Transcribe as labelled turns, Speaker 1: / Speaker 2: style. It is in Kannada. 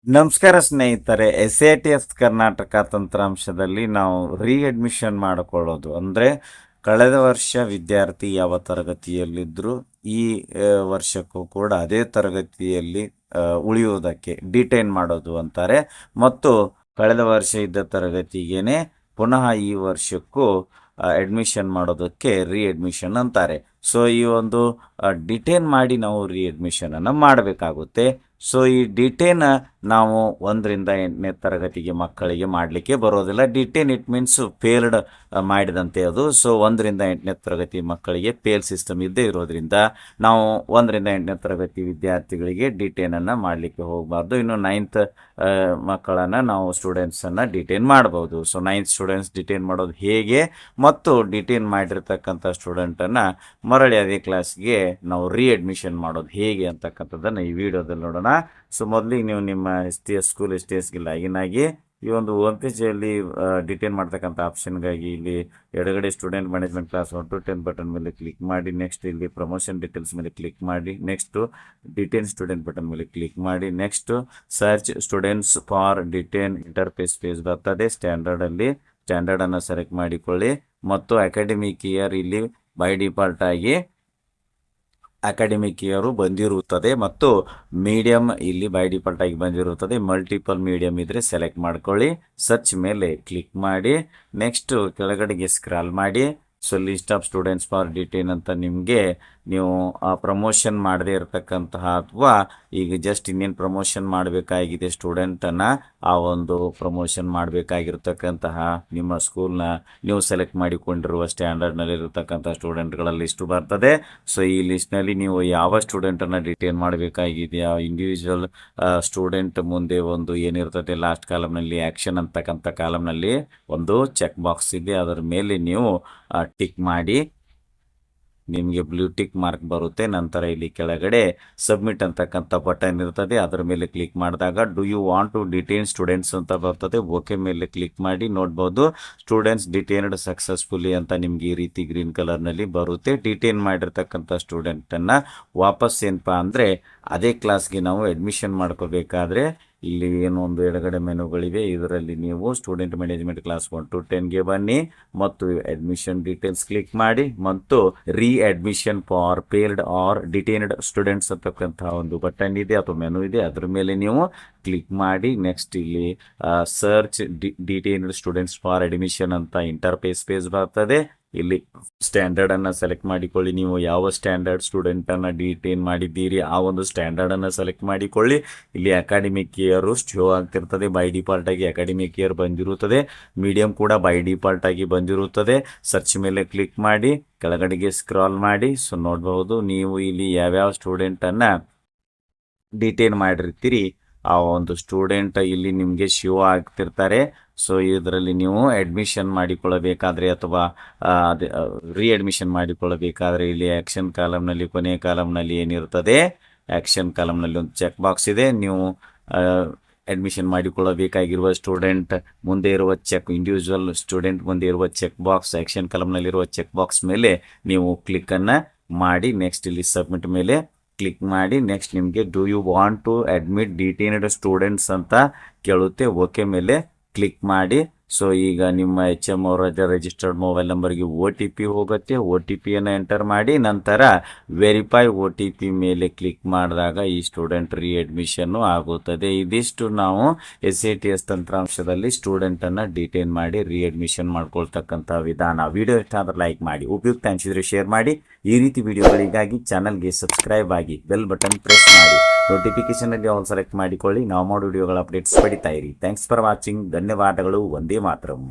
Speaker 1: ನಮಸ್ಕಾರ ಸ್ನೇಹಿತರೆ. SATS ಕರ್ನಾಟಕ ತಂತ್ರಾಂಶದಲ್ಲಿ ನಾವು ಅಡ್ಮಿಷನ್ ಮಾಡಿಕೊಳ್ಳೋದು ಅಂದರೆ ಕಳೆದ ವರ್ಷ ವಿದ್ಯಾರ್ಥಿ ಯಾವ ತರಗತಿಯಲ್ಲಿದ್ದರೂ ಈ ವರ್ಷಕ್ಕೂ ಕೂಡ ಅದೇ ತರಗತಿಯಲ್ಲಿ ಉಳಿಯುವುದಕ್ಕೆ ಡಿಟೈನ್ ಮಾಡೋದು ಅಂತಾರೆ. ಮತ್ತು ಕಳೆದ ವರ್ಷ ಇದ್ದ ತರಗತಿಗೇನೆ ಪುನಃ ಈ ವರ್ಷಕ್ಕೂ ಅಡ್ಮಿಷನ್ ಮಾಡೋದಕ್ಕೆ ಅಡ್ಮಿಷನ್ ಅಂತಾರೆ. ಸೊ ಈ ಒಂದು ಡಿಟೈನ್ ಮಾಡಿ ನಾವು ಅಡ್ಮಿಷನನ್ನು ಮಾಡಬೇಕಾಗುತ್ತೆ. ಸೊ ಈ ಡಿಟೇನ್ ನಾವು 1ರಿಂದ 8ನೇ ತರಗತಿಗೆ ಮಕ್ಕಳಿಗೆ ಮಾಡಲಿಕ್ಕೆ ಬರೋದಿಲ್ಲ. ಡಿಟೇನ್ ಇಟ್ ಮೀನ್ಸ್ ಫೇಲ್ಡ್ ಮಾಡಿದಂತೆ ಅದು. ಸೊ 1ರಿಂದ 8ನೇ ತರಗತಿ ಮಕ್ಕಳಿಗೆ ಫೇಲ್ ಸಿಸ್ಟಮ್ ಇದ್ದೇ ಇರೋದ್ರಿಂದ ನಾವು 1ರಿಂದ 8ನೇ ತರಗತಿ ವಿದ್ಯಾರ್ಥಿಗಳಿಗೆ ಡಿಟೇನನ್ನು ಮಾಡಲಿಕ್ಕೆ ಹೋಗಬಾರ್ದು. ಇನ್ನು 9th ಮಕ್ಕಳನ್ನು ನಾವು ಸ್ಟೂಡೆಂಟ್ಸನ್ನು ಡಿಟೇನ್ ಮಾಡ್ಬೋದು. ಸೊ 9th ಸ್ಟೂಡೆಂಟ್ಸ್ ಡಿಟೇನ್ ಮಾಡೋದು ಹೇಗೆ ಮತ್ತು ಡಿಟೇನ್ ಮಾಡಿರ್ತಕ್ಕಂಥ ಸ್ಟೂಡೆಂಟನ್ನು ಮರಳಿ ಅದೇ ಕ್ಲಾಸ್ಗೆ ನಾವು ಅಡ್ಮಿಷನ್ ಮಾಡೋದು ಹೇಗೆ ಅಂತಕ್ಕಂಥದ್ದನ್ನು ಈ ವಿಡಿಯೋದಲ್ಲಿ ನೋಡೋಣ. ಸೊ ಮೊದಲಿಗೆ ನೀವು ನಿಮ್ಮ STS ಸ್ಕೂಲ್ STSಗೆ ಲಾಗಿನ್ ಆಗಿ ಈ ಒಂದು ಹೋಮ್ ಪೇಜಲ್ಲಿ ಡಿಟೇನ್ ಮಾಡ್ತಕ್ಕಂಥ ಆಪ್ಷನ್ಗಾಗಿ ಇಲ್ಲಿ ಎಡಗಡೆ student management class 1 to 10 button ಮೇಲೆ ಕ್ಲಿಕ್ ಮಾಡಿ, ನೆಕ್ಸ್ಟ್ ಇಲ್ಲಿ ಪ್ರಮೋಷನ್ ಡೀಟೇಲ್ಸ್ ಮೇಲೆ ಕ್ಲಿಕ್ ಮಾಡಿ, ನೆಕ್ಸ್ಟು ಡಿಟೇನ್ ಸ್ಟೂಡೆಂಟ್ ಬಟನ್ ಮೇಲೆ ಕ್ಲಿಕ್ ಮಾಡಿ, next search students for detain interface page ಬರ್ತದೆ. ಸ್ಟ್ಯಾಂಡರ್ಡನ್ನು ಸೆಲೆಕ್ಟ್ ಮಾಡಿಕೊಳ್ಳಿ ಮತ್ತು ಅಕಾಡೆಮಿಕ್ ಇಯರ್ ಇಲ್ಲಿ ಬೈ ಡಿಫಾಲ್ಟ್ ಆಗಿ ಅಕಾಡೆಮಿಕ್ ಇಯರು ಬಂದಿರುತ್ತದೆ ಮತ್ತು ಮೀಡಿಯಮ್ ಇಲ್ಲಿ ಬೈ ಡಿಫಾಲ್ಟ್ ಆಗಿ ಬಂದಿರುತ್ತದೆ. ಮಲ್ಟಿಪಲ್ ಮೀಡಿಯಮ್ ಇದ್ದರೆ ಸೆಲೆಕ್ಟ್ ಮಾಡ್ಕೊಳ್ಳಿ. ಸರ್ಚ್ ಮೇಲೆ ಕ್ಲಿಕ್ ಮಾಡಿ, ನೆಕ್ಸ್ಟು ಕೆಳಗಡೆಗೆ ಸ್ಕ್ರಾಲ್ ಮಾಡಿ. So list of students for detain ಅಂತ ನಿಮಗೆ ನೀವು ಪ್ರಮೋಷನ್ ಮಾಡದೇ ಇರತಕ್ಕಂತಹ ಅಥವಾ ಈಗ ಜಸ್ಟ್ ಇನ್ನೇನು ಪ್ರಮೋಷನ್ ಮಾಡಬೇಕಾಗಿದೆ ಸ್ಟೂಡೆಂಟನ್ನು ಆ ಒಂದು ಪ್ರಮೋಷನ್ ಮಾಡಬೇಕಾಗಿರ್ತಕ್ಕಂತಹ ನಿಮ್ಮ ಸ್ಕೂಲ್ನ ನೀವು ಸೆಲೆಕ್ಟ್ ಮಾಡಿಕೊಂಡಿರುವ ಸ್ಟ್ಯಾಂಡರ್ಡ್ನಲ್ಲಿರತಕ್ಕಂಥ ಸ್ಟೂಡೆಂಟ್ಗಳ ಲಿಸ್ಟು ಬರ್ತದೆ. ಸೊ ಈ ಲಿಸ್ಟ್ನಲ್ಲಿ ನೀವು ಯಾವ ಸ್ಟೂಡೆಂಟನ್ನು ಡಿಟೇನ್ ಮಾಡಬೇಕಾಗಿದೆಯಾ ಇಂಡಿವಿಜುವಲ್ ಸ್ಟೂಡೆಂಟ್ ಮುಂದೆ ಒಂದು ಏನಿರ್ತದೆ ಲಾಸ್ಟ್ ಕಾಲಮ್ನಲ್ಲಿ ಆ್ಯಕ್ಷನ್ ಅಂತಕ್ಕಂಥ ಕಾಲಮ್ನಲ್ಲಿ ಒಂದು ಚೆಕ್ ಬಾಕ್ಸ್ ಇದೆ. ಅದರ ಮೇಲೆ ನೀವು ಟಿಕ್ ಮಾಡಿ, ನಿಮಗೆ ಬ್ಲೂ ಟಿಕ್ ಮಾರ್ಕ್ ಬರುತ್ತೆ. ನಂತರ ಇಲ್ಲಿ ಕೆಳಗಡೆ ಸಬ್ಮಿಟ್ ಅಂತಕ್ಕಂಥ ಬಟನ್ ಇರ್ತದೆ. ಅದರ ಮೇಲೆ ಕ್ಲಿಕ್ ಮಾಡಿದಾಗ do you want to detain students ಅಂತ ಬರ್ತದೆ. ಓಕೆ ಮೇಲೆ ಕ್ಲಿಕ್ ಮಾಡಿ ನೋಡ್ಬೋದು ಸ್ಟೂಡೆಂಟ್ಸ್ ಡಿಟೇನ್ಡ್ ಸಕ್ಸಸ್ಫುಲಿ ಅಂತ ನಿಮ್ಗೆ ಈ ರೀತಿ ಗ್ರೀನ್ ಕಲರ್ನಲ್ಲಿ ಬರುತ್ತೆ. ಡಿಟೇನ್ ಮಾಡಿರ್ತಕ್ಕಂಥ ಸ್ಟೂಡೆಂಟನ್ನು ವಾಪಸ್ ಏನಪ್ಪ ಅಂದರೆ ಅದೇ ಕ್ಲಾಸ್ಗೆ ನಾವು ಅಡ್ಮಿಷನ್ ಮಾಡ್ಕೋಬೇಕಾದ್ರೆ ಇಲ್ಲಿ ಏನು ಒಂದು ಎಡಗಡೆ ಮೆನುಗಳಿವೆ. ಇದರಲ್ಲಿ ನೀವು ಸ್ಟೂಡೆಂಟ್ ಮ್ಯಾನೇಜ್ಮೆಂಟ್ ಕ್ಲಾಸ್ 1 to 10ಗೆ ಬನ್ನಿ ಮತ್ತು ಅಡ್ಮಿಷನ್ ಡೀಟೇಲ್ಸ್ ಕ್ಲಿಕ್ ಮಾಡಿ ಮತ್ತು admission for failed or detained students ಅಂತಕ್ಕಂಥ ಒಂದು ಬಟನ್ ಇದೆ ಅಥವಾ ಮೆನು ಇದೆ. ಅದ್ರ ಮೇಲೆ ನೀವು ಕ್ಲಿಕ್ ಮಾಡಿ ನೆಕ್ಸ್ಟ್ ಇಲ್ಲಿ ಸರ್ಚ್ ಡಿಟೇನ್ಡ್ ಸ್ಟೂಡೆಂಟ್ಸ್ ಫಾರ್ ಅಡ್ಮಿಷನ್ ಅಂತ ಇಂಟರ್ಫೇಸ್ ಪೇಜ್ ಬರ್ತದೆ. ಇಲ್ಲಿ ಸ್ಟ್ಯಾಂಡರ್ಡನ್ನು ಸೆಲೆಕ್ಟ್ ಮಾಡಿಕೊಳ್ಳಿ. ನೀವು ಯಾವ ಸ್ಟ್ಯಾಂಡರ್ಡ್ ಸ್ಟೂಡೆಂಟನ್ನು ಡಿಟೇನ್ ಮಾಡಿದ್ದೀರಿ ಆ ಒಂದು ಸ್ಟ್ಯಾಂಡರ್ಡನ್ನು ಸೆಲೆಕ್ಟ್ ಮಾಡಿಕೊಳ್ಳಿ. ಇಲ್ಲಿ ಅಕಾಡೆಮಿಕ್ ಇಯರು ಶೋ ಆಗ್ತಿರ್ತದೆ. ಬೈ ಡಿಫಾಲ್ಟ್ ಆಗಿ ಅಕಾಡೆಮಿಕ್ ಇಯರ್ ಬಂದಿರುತ್ತದೆ. ಮೀಡಿಯಮ್ ಕೂಡ ಬೈ ಡಿಫಾಲ್ಟ್ ಆಗಿ ಬಂದಿರುತ್ತದೆ. ಸರ್ಚ್ ಮೇಲೆ ಕ್ಲಿಕ್ ಮಾಡಿ ಕೆಳಗಡೆಗೆ ಸ್ಕ್ರಾಲ್ ಮಾಡಿ. ಸೊ ನೋಡಬಹುದು ನೀವು ಇಲ್ಲಿ ಯಾವ್ಯಾವ ಸ್ಟೂಡೆಂಟನ್ನು ಡಿಟೇನ್ ಮಾಡಿರ್ತೀರಿ ಆ ಒಂದು ಸ್ಟೂಡೆಂಟ್ ಇಲ್ಲಿ ನಿಮಗೆ ಶೋ ಆಗ್ತಿರ್ತಾರೆ. ಸೊ ಇದರಲ್ಲಿ ನೀವು ಅಡ್ಮಿಷನ್ ಮಾಡಿಕೊಳ್ಳಬೇಕಾದ್ರೆ ಅಥವಾ ಅಡ್ಮಿಷನ್ ಮಾಡಿಕೊಳ್ಳಬೇಕಾದ್ರೆ ಇಲ್ಲಿ ಆ್ಯಕ್ಷನ್ ಕಾಲಮ್ನಲ್ಲಿ ಕೊನೆಯ ಕಾಲಮ್ನಲ್ಲಿ ಏನಿರ್ತದೆ ಆ್ಯಕ್ಷನ್ ಕಾಲಮ್ನಲ್ಲಿ ಒಂದು ಚೆಕ್ ಬಾಕ್ಸ್ ಇದೆ. ನೀವು ಅಡ್ಮಿಷನ್ ಮಾಡಿಕೊಳ್ಳಬೇಕಾಗಿರುವ ಸ್ಟೂಡೆಂಟ್ ಮುಂದೆ ಇರುವ ಇಂಡಿವಿಜುವಲ್ ಸ್ಟೂಡೆಂಟ್ ಮುಂದೆ ಇರುವ ಚೆಕ್ ಬಾಕ್ಸ್ ಆ್ಯಕ್ಷನ್ ಕಾಲಮ್ನಲ್ಲಿರುವ ಚೆಕ್ ಬಾಕ್ಸ್ ಮೇಲೆ ನೀವು ಕ್ಲಿಕ್ಕನ್ನು ಮಾಡಿ ನೆಕ್ಸ್ಟ್ ಇಲ್ಲಿ ಸಬ್ಮಿಟ್ ಮೇಲೆ ಕ್ಲಿಕ್ ಮಾಡಿ ನೆಕ್ಸ್ಟ್ ನಿಮಗೆ do you want to admit detained students ಅಂತ ಕೇಳುತ್ತೆ. ಓಕೆ ಮೇಲೆ ಕ್ಲಿಕ್ ಮಾಡಿ. ಸೊ ಈಗ ನಿಮ್ಮ HM ಅವರ ರಿಜಿಸ್ಟರ್ಡ್ ಮೊಬೈಲ್ ನಂಬರ್ಗೆ OTP ಹೋಗುತ್ತೆ. OTPಯನ್ನು ಎಂಟರ್ ಮಾಡಿ ನಂತರ ವೆರಿಫೈ OTP ಮೇಲೆ ಕ್ಲಿಕ್ ಮಾಡಿದಾಗ ಈ ಸ್ಟೂಡೆಂಟ್ ಅಡ್ಮಿಷನ್ನು ಆಗುತ್ತದೆ. ಇದಿಷ್ಟು ನಾವು SATS ತಂತ್ರಾಂಶದಲ್ಲಿ ಸ್ಟೂಡೆಂಟನ್ನು ಡಿಟೇನ್ ಮಾಡಿ ಅಡ್ಮಿಷನ್ ಮಾಡ್ಕೊಳ್ತಕ್ಕಂಥ ವಿಧಾನ. ವಿಡಿಯೋ ಇಷ್ಟ ಆದರೆ ಲೈಕ್ ಮಾಡಿ, ಉಪಯುಕ್ತ ಅನಿಸಿದರೆ ಶೇರ್ ಮಾಡಿ. ಈ ರೀತಿ ವಿಡಿಯೋಗಳಿಗಾಗಿ ಚಾನಲ್ಗೆ ಸಬ್ಸ್ಕ್ರೈಬ್ ಆಗಿ ಬೆಲ್ ಬಟನ್ ಪ್ರೆಸ್ ಮಾಡಿ ನೋಟಿಫಿಕೇಶನಲ್ಲಿ ಆಲ್ ಸೆಲೆಕ್ಟ್ ಮಾಡಿಕೊಳ್ಳಿ. ನಾವು ಮಾಡೋ ವಿಡಿಯೋಗಳ ಅಪ್ಡೇಟ್ಸ್ ಪಡಿತಾ ಇರಿ. Thanks for watching. ಧನ್ಯವಾದಗಳು. ವಂದೇ ಮಾತರಂ.